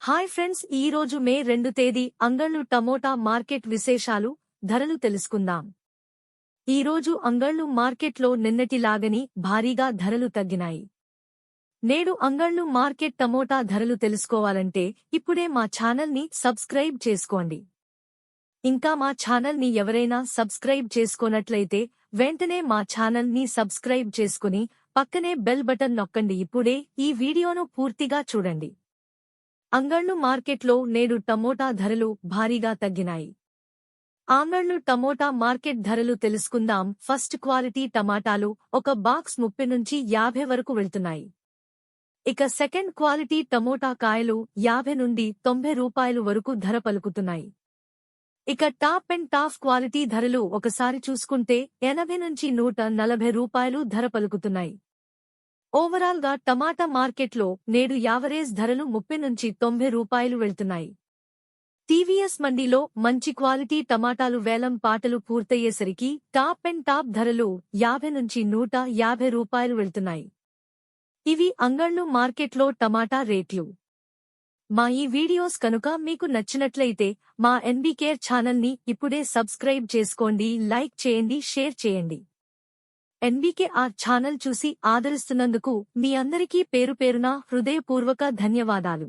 Hi friends, ఈ రోజు మే 2 తేదీ అంగళ్ళు టమోటా మార్కెట్ విశేషాలు, ధరలు తెలుసుకుందాం. ఈ రోజు అంగళ్ళు మార్కెట్లో నిన్నటిలాగని భారీగా ధరలు తగ్గినాయి. నేడు అంగళ్ళు మార్కెట్ టమోటా ధరలు తెలుసుకోవాలంటే ఇప్పుడే మా ఛానల్ని సబ్స్క్రైబ్ చేసుకోండి. ఇంకా మా ఛానల్ని ఎవరైనా సబ్స్క్రైబ్ చేసుకోనట్లయితే వెంటనే మా ఛానల్ని సబ్స్క్రైబ్ చేసుకుని పక్కనే బెల్ బటన్ నొక్కండి. ఇప్పుడే ఈ వీడియోను పూర్తిగా చూడండి. అంగళ్ళు మార్కెట్లో నేడు టమోటా ధరలు భారీగా తగ్గినాయి. అంగళ్ళు టమోటా మార్కెట్ ధరలు తెలుసుకుందాం. ఫస్ట్ క్వాలిటీ టమాటాలు ఒక బాక్స్ 30 నుంచి 50 వరకు వెళ్తున్నాయి. ఇక సెకండ్ క్వాలిటీ టమోటా కాయలు 50 నుండి 90 రూపాయలు వరకు ధర పలుకుతున్నాయి. ఇక టాప్ అండ్ టాప్ క్వాలిటీ ధరలు ఒకసారి చూసుకుంటే 80 నుంచి 140 రూపాయలు ధర పలుకుతున్నాయి. ఓవరాల్ గా టమాటా మార్కెట్లో నేడు యావరేజ్ ధరలు 30 నుంచి 90 రూపాయలు వెళ్తున్నాయి. టీవీఎస్ మండీలో మంచి క్వాలిటీ టమాటాలు వేలం పాటలు పూర్తయ్యేసరికి టాప్ అండ్ టాప్ ధరలు 50 నుంచి 150 రూపాయలు వెళ్తున్నాయి. ఇవి అంగళ్ళు మార్కెట్లో టమాటా రేట్లు. మా ఈ వీడియోస్ కనుక మీకు నచ్చినట్లయితే మా ఎన్బీకేర్ ఛానల్ని ఇప్పుడే సబ్స్క్రైబ్ చేసుకోండి, లైక్ చేయండి, షేర్ చేయండి. ఎన్బీకేఆర్ ఛానల్ చూసి ఆదరిస్తున్నందుకు మీ అందరికీ పేరుపేరున హృదయపూర్వక ధన్యవాదాలు.